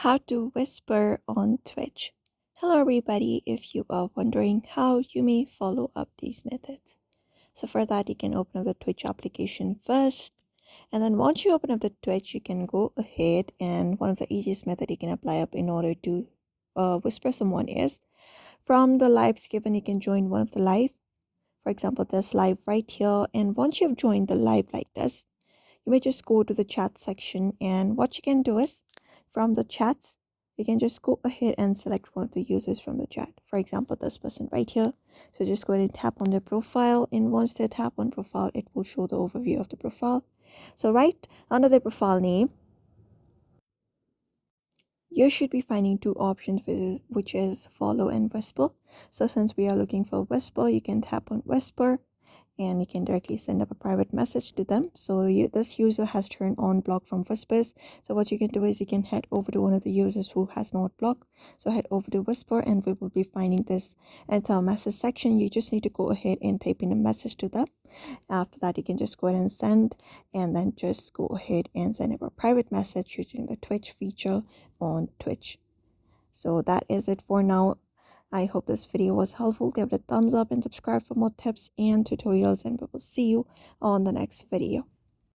How to whisper on Twitch. Hello everybody, if you are wondering how you may follow up these methods. So for that you can open up the Twitch application first, and then once you open up the Twitch you can go ahead, and one of the easiest method you can apply up in order to whisper someone is from the lives given. You can join one of the live, for example this live right here, and once you've joined the live like this, you may just go to the chat section, and what you can do is from the chats you can just go ahead and select one of the users from the chat, for example this person right here. So just go ahead and tap on their profile, and once they tap on profile it will show the overview of the profile. So right under the profile name you should be finding two options, which is follow and whisper. So since we are looking for whisper, you can tap on whisper and you can directly send up a private message to them. So this user has turned on block from whispers. So what you can do is you can head over to one of the users who has not blocked. So head over to whisper and we will be finding this entire message section. You just need to go ahead and type in a message to them. After that you can just go ahead and send, and then just go ahead and send up a private message using the Twitch feature on Twitch. So that is it for now. I hope this video was helpful. Give it a thumbs up and subscribe for more tips and tutorials, and we will see you on the next video.